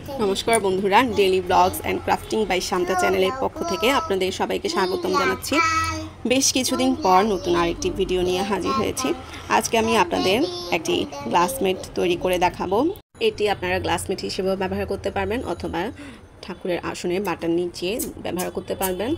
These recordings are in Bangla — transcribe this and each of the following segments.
নমস্কার বন্ধুরা, daily blogs and crafting by Shanta চ্যানেলের পক্ষ থেকে আপনাদের সবাইকে স্বাগতম জানাচ্ছি। বেশ কিছুদিন পর নতুন আরেকটি ভিডিও নিয়ে হাজির হয়েছি। আজকে আমি আপনাদের একটি গ্লাসমেট তৈরি করে দেখাবো। এটি আপনারা গ্লাসমেট হিসেবেও ব্যবহার করতে পারবেন, অথবা ঠাকুরের আসনে বাটার নিচে ব্যবহার করতে পারবেন,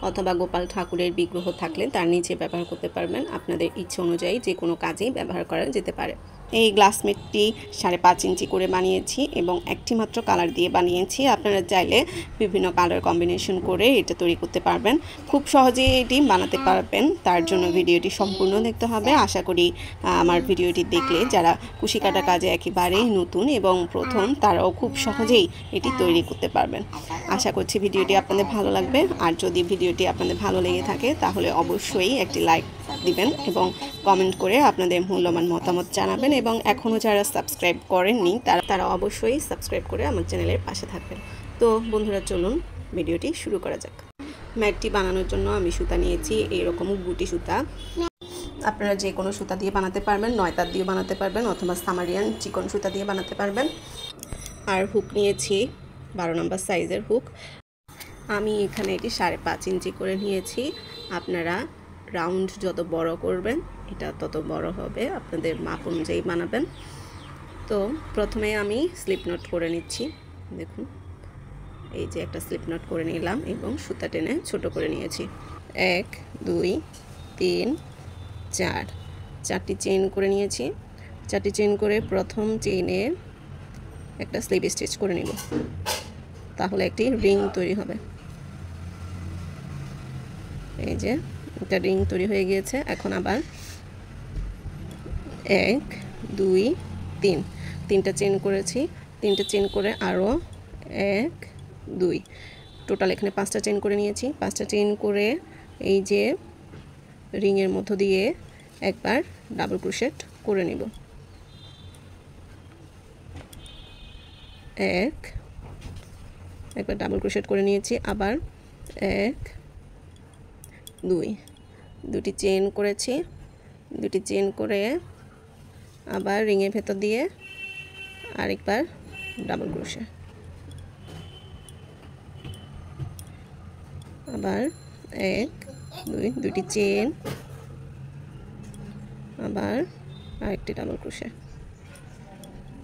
অথবা গোপাল ঠাকুরের বিগ্রহ থাকলে তার নিচে ব্যবহার করতে পারবেন। আপনাদের ইচ্ছে অনুযায়ী যে কোনো কাজেই ব্যবহার করা যেতে পারে। এই গ্লাসমেটটি 5.5 ইঞ্চি করে বানিয়েছি এবং একটি মাত্র কালার দিয়ে বানিয়েছি। আপনারা চাইলে বিভিন্ন কালার কম্বিনেশন করে এটা তৈরি করতে পারবেন। খুব সহজেই এটি বানাতে পারবেন। তার জন্য ভিডিওটি সম্পূর্ণ দেখতে হবে। আশা করি আমার ভিডিওটি দেখলে যারা কুশি কাটা কাজে একেবারেই নতুন এবং প্রথম, তারাও খুব সহজেই এটি তৈরি করতে পারবেন। আশা করছি ভিডিওটি আপনাদের ভালো লাগবে। আর যদি ভিডিওটি আপনাদের ভালো লেগে থাকে তাহলে অবশ্যই একটি লাইক দিবেন এবং কমেন্ট করে আপনাদের মূল্যবান মতামত জানাবেন। এবং এখনও যারা সাবস্ক্রাইব করেননি তারা অবশ্যই সাবস্ক্রাইব করে আমার চ্যানেলের পাশে থাকবেন। তো বন্ধুরা, চলুন ভিডিওটি শুরু করা যাক। ম্যাটটি বানানোর জন্য আমি সুতা নিয়েছি এইরকম গুটি সুতা। আপনারা যে কোনো সুতা দিয়ে বানাতে পারবেন, নয়তার দিয়ে বানাতে পারবেন, অথবা সামারিয়ান চিকন সুতা দিয়ে বানাতে পারবেন। আর হুক নিয়েছি 12 নম্বর সাইজের হুক। আমি এখানে এটি 5.5 ইঞ্চি করে নিয়েছি। আপনারা রাউন্ড যত বড় করবেন এটা তত বড় হবে, আপনাদের মাপ অনুযায়ী বানাবেন। তো প্রথমে আমি স্লিপ নট করে নিচ্ছি। দেখুন, এই যে একটা স্লিপ নট করে নিলাম এবং সুতা টেনে ছোট করে নিয়েছি। 1 2 3 4 চারটি চেইন করে নিয়েছি। চারটি চেইন করে প্রথম চেইনে একটা স্লিপ স্টিচ করে নিব, তাহলে একটি রিং তৈরি হবে। এই যে একটা রিং তৈরি হয়ে গিয়েছে। এখন আবার 1 2 3 তিনটা চেইন করেছি। তিনটা চেইন করে আরও 1 2 টোটাল এখানে 5টা চেইন করে নিয়েছি। 5টা চেইন করে এই যে রিংয়ের মধ্য দিয়ে একবার ডাবল ক্রোশেট করে নিব। একবার ডাবল ক্রোশেট করে নিয়েছি। আবার 1 2 দুটি চেইন করেছি। দুটি চেইন করে আবার রিংয়ের ভেতর দিয়ে আরেকবার ডাবল ক্রোশে, আবার 1 2 দুটি চেইন, আবার আরেকটি ডাবল ক্রোশে।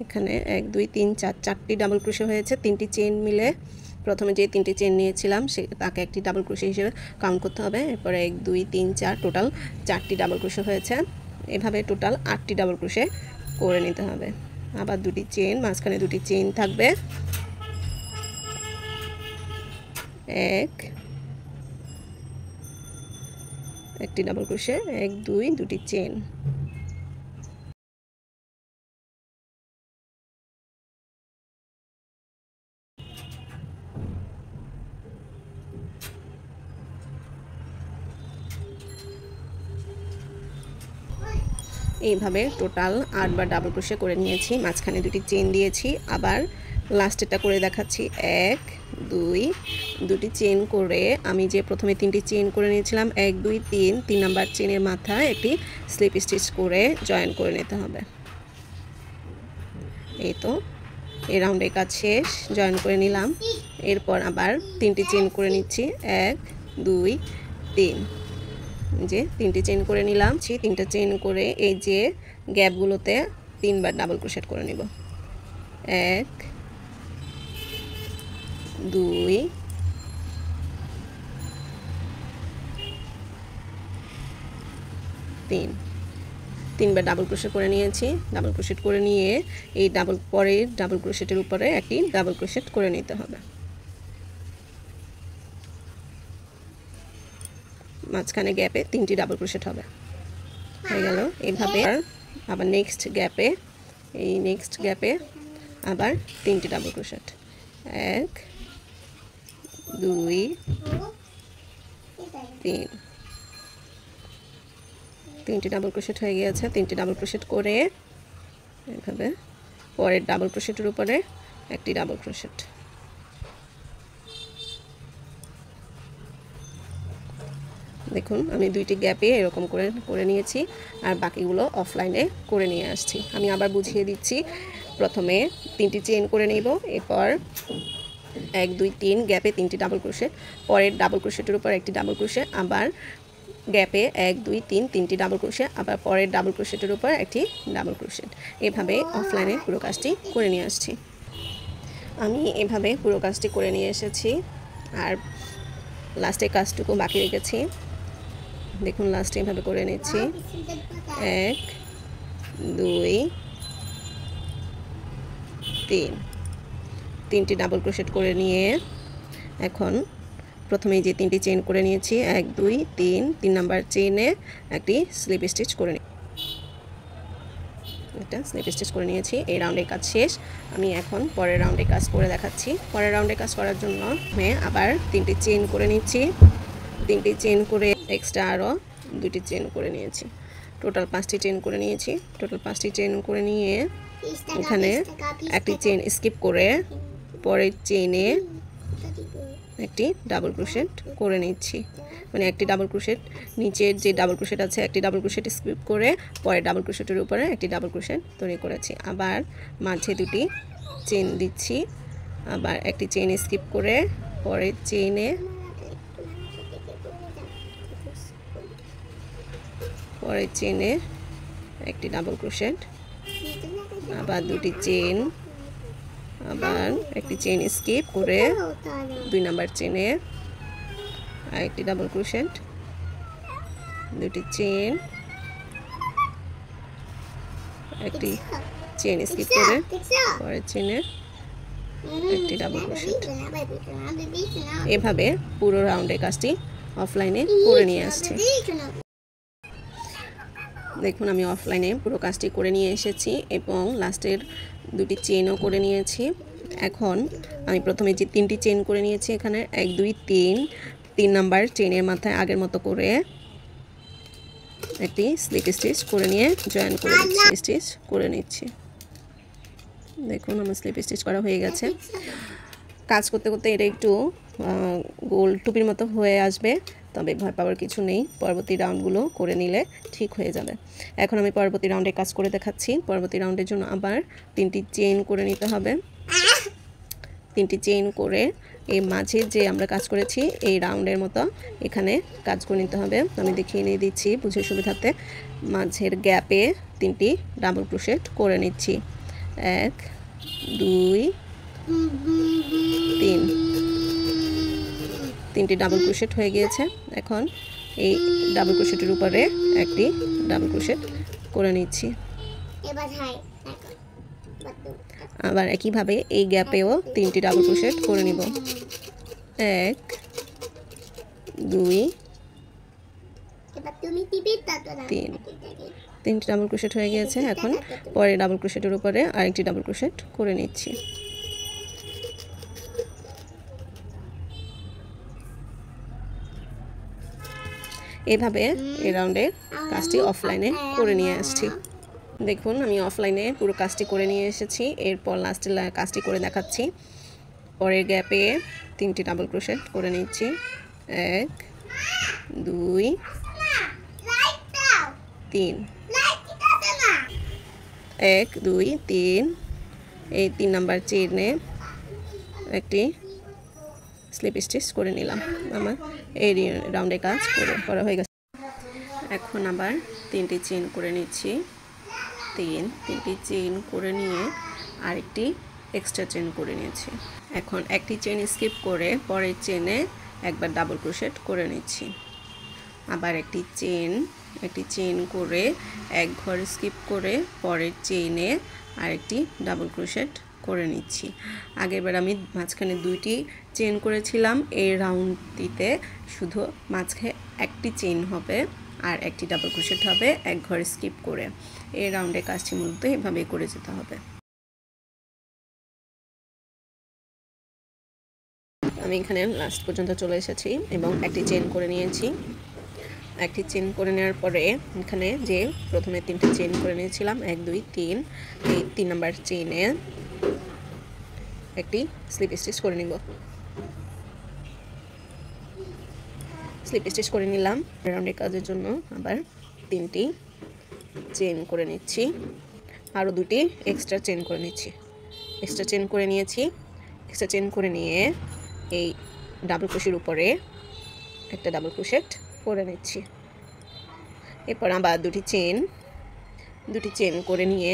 এখানে 1 2 3 4 চারটি ডাবল ক্রোশে হয়েছে। 3টি চেইন মিলে প্রথমে যে 3টি চেইন নিয়েছিলাম তাকে একটি ডাবল ক্রোশে হিসেবে কাউন্ট করতে হবে। এরপরে 1 2 3 4 টোটাল 4টি ডাবল ক্রোশে হয়েছে। এভাবে টোটাল 8টি ডাবল ক্রোশে করে নিতে হবে। আবার দুটি চেইন, মাঝখানে দুটি চেইন থাকবে। একটি ডাবল ক্রোশে, 1 2 দুটি চেইন। এইভাবে টোটাল 8বার ডাবল ক্রোশে করে নিয়েছি। মাঝখানে দুটি চেইন দিয়েছি। আবার লাস্টেরটা করে দেখাচ্ছি। 1 2 দুটি চেইন করে আমি যে প্রথমে 3টি চেইন করে নিয়েছিলাম 1 2 3 নাম্বার চেইনের মাথায় একটি স্লিপ স্টিচ করে জয়েন করে নিতে হবে। এই তো এই রাউন্ডের কাজ শেষ, জয়েন করে নিলাম। এরপর আবার 3টি চেইন করে নিচ্ছি। 1 2 3 যে 3টি চেইন করে নিলাম। 3টা চেইন করে এই যে গ্যাপগুলোতে 3বার ডাবল ক্রোশেট করে নিব। 1 2 3 3বার ডাবল ক্রোশেট করে নিয়েছি। ডাবল ক্রোশেট করে নিয়ে এই ডাবল ক্রোশেটের উপরে একটি ডাবল ক্রোশেট করে নিতে হবে। মাঝখানে গ্যাপে 3টি ডাবল ক্রোশেট হবে। হয়ে গেল। এইভাবে আবার নেক্সট গ্যাপে আবার 3টি ডাবল ক্রোশেট। 1 2 3 3টি ডাবল ক্রোশেট হয়ে গিয়েছে। 3টি ডাবল ক্রোশেট করে এইভাবে পরের ডাবল ক্রোশেটের উপরে একটি ডাবল ক্রোশেট। দেখুন, আমি 2টি গ্যাপে এরকম করে নিয়েছি, আর বাকিগুলো অফলাইনে করে নিয়ে আসছি। আমি আবার বুঝিয়ে দিচ্ছি। প্রথমে 3টি চেইন করে নেব, এরপর 1 2 3 গ্যাপে 3টি ডাবল ক্রোশেট, পরের ডাবল ক্রোশেটের উপর একটি ডাবল ক্রোশেট, আবার গ্যাপে 1 2 3 3টি ডাবল ক্রোশেট, আবার পরের ডাবল ক্রোশেটের উপর একটি ডাবল ক্রোশেট। এভাবে অফলাইনে পুরো কাজটি করে নিয়ে আসছি। আমি এভাবে পুরো কাজটি করে নিয়ে এসেছি, আর লাস্টে কাজটুকু বাকি রেখেছি। দেখুন লাস্টে এভাবে করে নিচ্ছি, 1 2 3 3টি ডাবল ক্রোশেট করে নিয়ে এখন প্রথমে যে 3টি চেইন করে নিয়েছি 1 2 3 নাম্বার চেইনে একটি স্লিপ স্টিচ করে নিই। এটা স্লিপ স্টিচ করে নিয়েছি। এই রাউন্ডের কাজ শেষ। আমি এখন পরের রাউন্ডে কাজ করে দেখাচ্ছি। পরের রাউন্ডে কাজ করার জন্য আমি আবার 3টি চেইন করে নিচ্ছি, 3টি চেইন করে এক্সট্রা আরও 2টি চেইন করে নিয়েছি। টোটাল 5টি চেইন করে নিয়েছি। টোটাল 5টি চেইন করে নিয়ে এখানে একটি চেইন স্কিপ করে পরের চেইনে একটি ডাবল ক্রোশেট করে নিচ্ছি। মানে একটি ডাবল ক্রোশেট, নিচের যে ডাবল ক্রোশেট আছে একটি ডাবল ক্রোশেট স্কিপ করে পরের ডাবল ক্রোশেটের উপরে একটি ডাবল ক্রোশেট তৈরি করেছি। আবার মাঝে 2টি চেইন দিচ্ছি, আবার একটি চেইন স্কিপ করে পরের চেইনে একটি ডাবল ক্রোশেট, আবার 2টি চেইন, আবার একটি চেইন স্কিপ করে 2 নাম্বার চেইনে আরেকটি ডাবল ক্রোশেট, 2টি চেইন, একটি চেইন স্কিপ করে পরের চেইনে একটি ডাবল ক্রোশেট। এভাবে পুরো রাউন্ডের কাজটি অফলাইনে করে নিয়ে আসছি। দেখুন আমি অফলাইনে পুরো কাজটি করে নিয়ে এসেছি এবং লাস্টের 2টি চেইনও করে নিয়েছি। এখন আমি প্রথমে যে 3টি চেইন করে নিয়েছি এখানে 1 2 3 নাম্বার চেইনের মাথায় আগের মতো করে একটি স্লিপ স্টিচ করে নিয়ে জয়েন করে স্টিচ করে নিচ্ছি। দেখুন আমার স্লিপ স্টিচ করা হয়ে গেছে। কাজ করতে করতে এটা একটু গোল টুপির মতো হয়ে আসবে, তবে ভয় পাওয়ার কিছু নেই, পরবর্তী রাউন্ডগুলো করে নিলে ঠিক হয়ে যাবে। এখন আমি পরবর্তী রাউন্ডে কাজ করে দেখাচ্ছি। পরবর্তী রাউন্ডের জন্য আবার 3টি চেইন করে নিতে হবে। 3টি চেইন করে এই মাঝে যে আমরা কাজ করেছি এই রাউন্ডের মতো এখানে কাজ করে নিতে হবে। আমি দেখিয়ে নিয়ে দিচ্ছি বুঝে সুবিধাতে। মাঝের গ্যাপে 3টি ডাবল ক্রোশেট করে নিচ্ছি, 1 2 3 3টি ডাবল ক্রোশেট হয়ে গিয়েছে। এখন এই ডাবল ক্রোশেটের উপরে একটি ডাবল ক্রোশেট করে নিচ্ছি। আবার একইভাবে এই গ্যাপেও 3টি ডাবল ক্রোশেট করে নিব, 1 2 3 3টি ডাবল ক্রোশেট হয়ে গিয়েছে। এখন পরে ডাবল ক্রোশেটের উপরে আরেকটি ডাবল ক্রোশেট করে নিচ্ছি। এভাবে এই রাউন্ডের কাজটি অফলাইনে করে নিয়ে আসছি। দেখুন আমি অফলাইনে পুরো কাজটি করে নিয়ে এসেছি। এরপর লাস্টের কাজটি করে দেখাচ্ছি। পরের গ্যাপে 3টি ডাবল ক্রোশেট করে নিচ্ছি, 1 2 3 1 2 3 এই 3 নাম্বার চেইনে একটি স্লিপ স্টিচ করে নিলাম। আমার এই রাউন্ডে কাজ করা হয়ে গেছে। এখন আবার 3টি চেইন করে নিচ্ছি, 3টি চেইন করে নিয়ে আরেকটি এক্সট্রা চেইন করে নিয়েছি। এখন একটি চেইন স্কিপ করে পরের চেইনে একবার ডাবল ক্রোশেট করে নিচ্ছি। আবার একটি চেইন করে এক ঘর স্কিপ করে পরের চেইনে আরেকটি ডাবল ক্রোশেট করে নিচ্ছি। আগেরবার আমি মাঝখানে 2টি চেইন করেছিলাম, এই রাউন্ডটিতে শুধু মাঝখানে একটি চেইন হবে আর একটি ডাবল ক্রোশেট হবে এক ঘর স্কিপ করে। এই রাউন্ডের কাজটি মূলত এভাবেই করে যেতে হবে। আমি এখানে লাস্ট পর্যন্ত চলে এসেছি এবং একটি চেইন করে নিয়েছি। একটি চেইন করে নেওয়ার পরে এখানে যে প্রথমে 3টি চেইন করে নিয়েছিলাম 1 2 3 এই 3 নাম্বার চেইনে একটি স্লিপ স্টিচ করে নিব। স্লিপ স্টিচ করে নিলাম। রাউন্ডের কাজের জন্য আবার 3টি চেইন করে নিচ্ছি। আরও দুটি এক্সট্রা চেন করে নিচ্ছি। এক্সট্রা চেন করে নিয়েছি। এক্সট্রা চেন করে নিয়ে এই ডাবল ক্রোশের উপরে একটা ডাবল ক্রোশেট করে নিচ্ছি। এরপর আবার দুটি চেন করে নিয়ে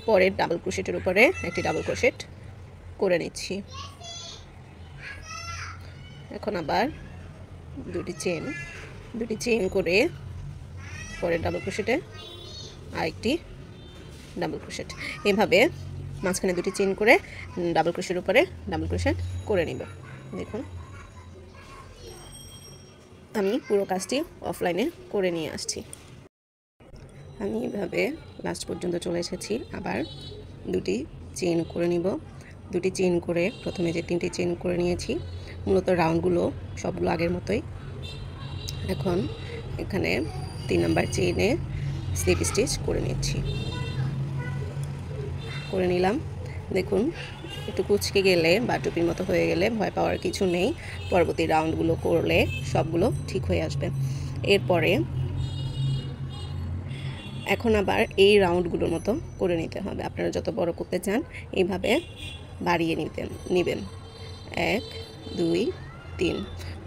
পরের ডাবল ক্রোশেটের উপরে একটি ডাবল ক্রোশেট করে নিচ্ছি। এখন আবার দুটি চেন করে পরের ডাবল ক্রোশেটে আরেকটি ডাবল ক্রোশেট, এভাবে মাঝখানে দুটি চেন করে ডাবল ক্রোশের উপরে ডাবল ক্রোশেট করে নিব। দেখুন আমি পুরো কাজটি অফলাইনে করে নিয়ে আসছি। আমি এভাবে লাস্ট পর্যন্ত চলে এসেছি। আবার দুটি চেন করে নিব। দুটি চেন করে প্রথমে যে 3টি চেন করে নিয়েছি, মূলত রাউন্ডগুলো সবগুলো আগের মতোই। এখন এখানে 3 নাম্বার চেইনে স্লিপ স্টিচ করে নিচ্ছি। করে নিলাম। দেখুন একটু কুচকে গেলে বা টুপির মতো হয়ে গেলে ভয় পাওয়ার কিছু নেই, পরবর্তী রাউন্ডগুলো করলে সবগুলো ঠিক হয়ে আসবে। এরপরে এখন আবার এই রাউন্ডগুলোর মতো করে নিতে হবে। আপনারা যত বড় করতে চান এইভাবে বাড়িয়ে নেবেন। 1 2 3।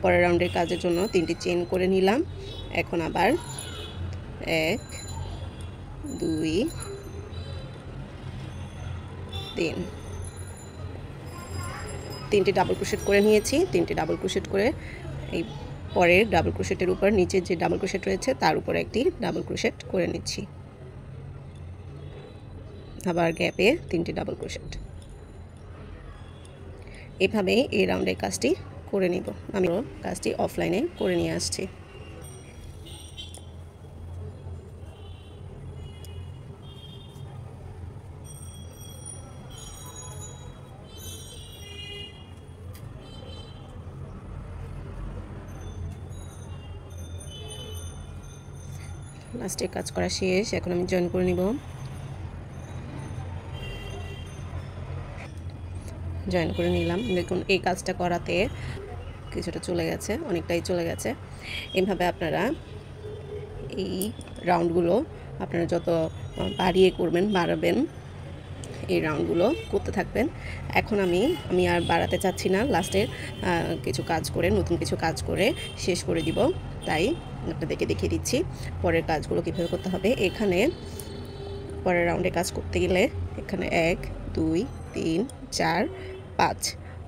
পরের রাউন্ডের কাজের জন্য 3টি চেন করে নিলাম। এখন আবার 1 2 3, 3টি ডাবল ক্রোশেট করে নিয়েছি। 3টি ডাবল ক্রোশেট করে এই পরের ডাবল ক্রোশেটের উপর নিচে যে ডাবল ক্রোশেট রয়েছে তার উপর একটি ডাবল ক্রোশেট করে নিচ্ছি। আবার গ্যাপে 3টি ডাবল ক্রোশেট। এভাবেই এই রাউন্ডের কাজটি করে নিব। আমি কাজটি অফলাইনে করে নিয়ে আসছি। লাস্টে কাজ করা শেষ। এখন আমি জয়েন করে নিব। জয়েন করে নিলাম। দেখুন এই কাজটা করাতে কিছুটা চলে গেছে, অনেকটাই চলে গেছে। এইভাবে আপনারা এই রাউন্ডগুলো আপনারা যত বাড়াবেন এই রাউন্ডগুলো করতে থাকবেন। এখন আমি আর বাড়াতে চাচ্ছি না, লাস্টের কিছু কাজ করে নতুন কিছু কাজ করে শেষ করে দিব। তাই আপনাদেরকে দেখিয়ে দিচ্ছি পরের কাজগুলো কীভাবে করতে হবে। এখানে পরের রাউন্ডে কাজ করতে গেলে এখানে 1 2 3 4 5,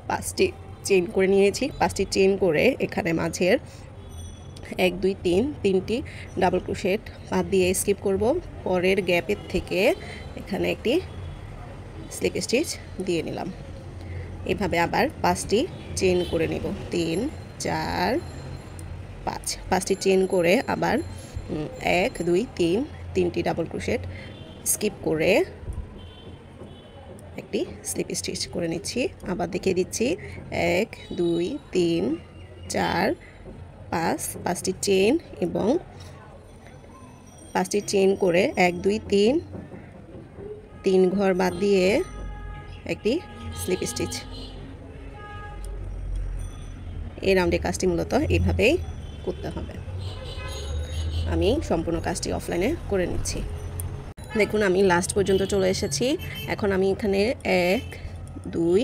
5টি চেইন করে নিয়েছি। 5টি চেইন করে এখানে মাঝের 1 2 3, 3টি ডাবল ক্রোশেট বাদ দিয়ে স্কিপ করব। পরের গ্যাপের থেকে এখানে একটি স্লিপ স্টিচ দিয়ে নিলাম। এভাবে আবার 5টি চেইন করে নেব। 3 4 5, 5টি চেইন করে আবার 1 2 3, 3টি ডাবল ক্রোশেট স্কিপ করে একটি স্লিপ স্টিচ করে নিচ্ছি। আবার দেখিয়ে দিচ্ছি 1 2 3 4 5, 5টি চেইন এবং 5টি চেইন করে 1 2 3, 3 ঘর বাদ দিয়ে একটি স্লিপ স্টিচ। এই রাউন্ডের কাজটি মূলত এইভাবেই করতে হবে। আমি সম্পূর্ণ কাজটি অফলাইনে করে নিচ্ছি। দেখুন আমি লাস্ট পর্যন্ত চলে এসেছি। এখন আমি এখানে 1 2,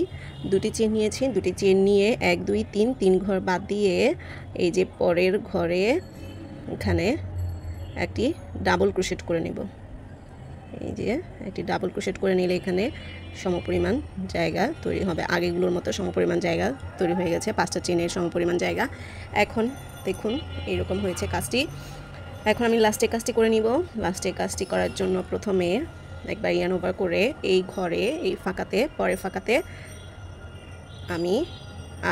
দুটি চেন নিয়েছি। দুটি চেন নিয়ে 1 2 3, 3 ঘর বাদ দিয়ে এই যে পরের ঘরে এখানে একটি ডাবল ক্রোশেট করে নেব। এই যে একটি ডাবল ক্রোশেট করে নিলে এখানে সমপরিমাণ জায়গা তৈরি হবে। আগেগুলোর মতো সমপরিমাণ জায়গা তৈরি হয়ে গেছে, 5টা চেনের সমপরিমাণ জায়গা। এখন দেখুন এইরকম হয়েছে কাজটি। এখন আমি লাস্টের কাজটি করে নিব। লাস্টের কাজটি করার জন্য প্রথমে একবার ইয়ার্ন ওভার করে এই ঘরে এই ফাঁকাতে পরের ফাঁকাতে আমি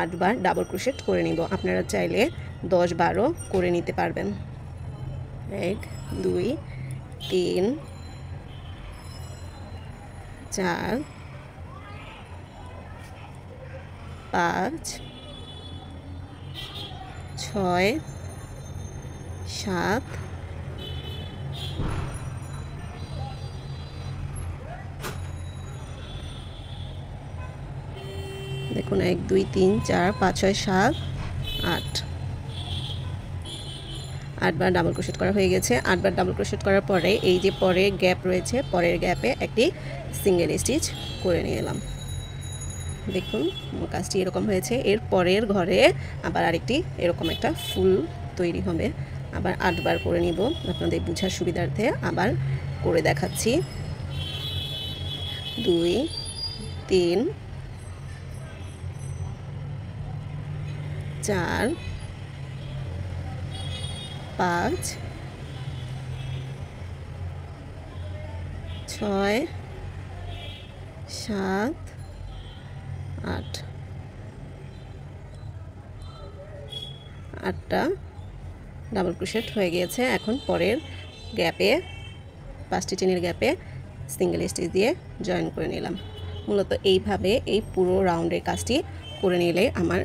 8 বার ডাবল ক্রোশেট করে নিব। আপনারা চাইলে 10 12 করে নিতে পারবেন। 1 2 3 4 5 6 7 দেখুন 1 2 3 4 5 6 7 8 8 বার ডাবল ক্রোশেট করা হয়ে গেছে। 8 বার ডাবল ক্রোশেট করার পরে এই যে পরের গ্যাপ রয়েছে, পরের গ্যাপে একটি সিঙ্গেল স্টিচ করে নিয়ে এলাম। দেখুন কাজটি এরকম হয়েছে। এর পরের ঘরে আবার আরেকটি এরকম একটা ফুল তৈরি হবে। আবার 8 বার করে নিব, আপনাদের বোঝার সুবিধার্থে আবার করে দেখাচ্ছি। 2 3 4 5 6 7 8 8টা ডাবল ক্রোশেট হয়ে গিয়েছে। এখন পরের গ্যাপে 5টি চেনের গ্যাপে সিঙ্গেল স্টিচ দিয়ে জয়েন করে নিলাম। মূলত এইভাবে এই পুরো রাউন্ডের কাজটি করে নিলে আমার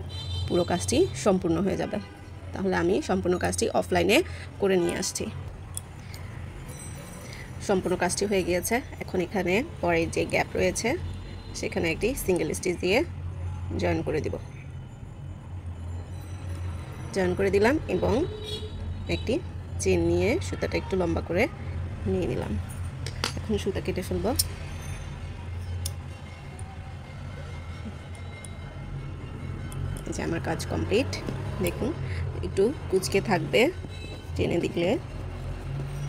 পুরো কাজটি সম্পূর্ণ হয়ে যাবে। তাহলে আমি সম্পূর্ণ কাজটি অফলাইনে করে নিয়ে আসছি। সম্পূর্ণ কাজটি হয়ে গিয়েছে। এখন এখানে পরের যে গ্যাপ রয়েছে সেখানে একটি সিঙ্গেল স্টিচ দিয়ে জয়েন করে দিব। জয়েন করে দিলাম এবং একটি চেন নিয়ে সুতাটা একটু লম্বা করে নিয়ে নিলাম। এখন সুতা কেটে ফেলব। এই যে আমার কাজ কমপ্লিট। দেখুন একটু কুচকে থাকবে, টেনে দিলে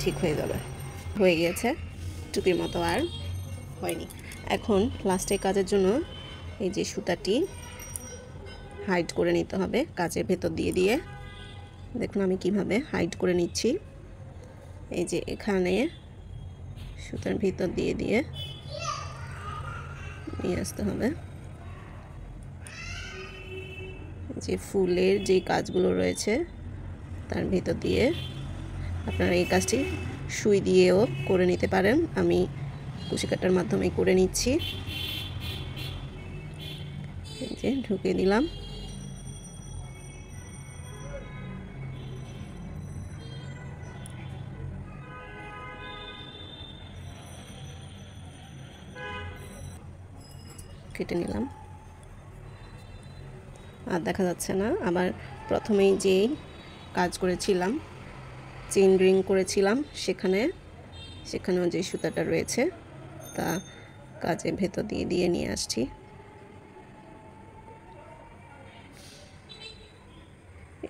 ঠিক হয়ে যাবে। হয়ে গিয়েছে, টুপির মতো আর হয়নি। এখন লাস্টের কাজের জন্য এই যে সুতাটি হাইড করে নিতে হবে কাজের ভেতর দিয়ে দিয়ে। দেখুন আমি কিভাবে হাইড করে নিচ্ছি। এই যে এখানে সুতার ভিতর দিয়ে দিয়ে নিয়ে আসতে হবে। যে ফুলের যে কাজগুলো রয়েছে তার ভিতর দিয়ে আপনারা এই কাজটি সুই দিয়েও করে নিতে পারেন। আমি কুশি কাটার মাধ্যমে করে নিচ্ছি। এই যে ঢুকিয়ে দিলাম। কেটে নিলাম। আর দেখা যাচ্ছে না। আবার প্রথমেই যেই কাজ করেছিলাম, চেইন রিং করেছিলাম, সেখানেও যে সুতাটা রয়েছে তা কাজের ভেতর দিয়ে দিয়ে নিয়ে আসছি।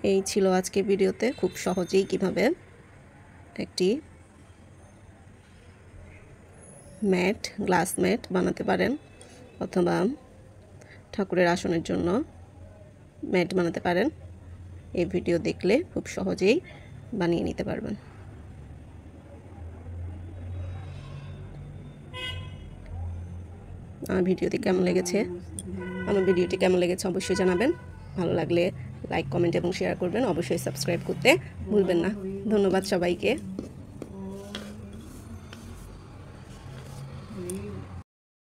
এই ছিল আজকে ভিডিওতে খুব সহজেই কিভাবে একটি ম্যাট, গ্লাস ম্যাট বানাতে পারেন, অথবা ঠাকুরের আসনের জন্য ম্যাট বানাতে পারেন। এই ভিডিও দেখলে খুব সহজেই বানিয়ে নিতে পারবেন। আমার ভিডিওটি কেমন লেগেছে অবশ্যই জানাবেন। ভালো লাগলে লাইক, কমেন্ট এবং শেয়ার করবেন। অবশ্যই সাবস্ক্রাইব করতে ভুলবেন না। ধন্যবাদ সবাইকে।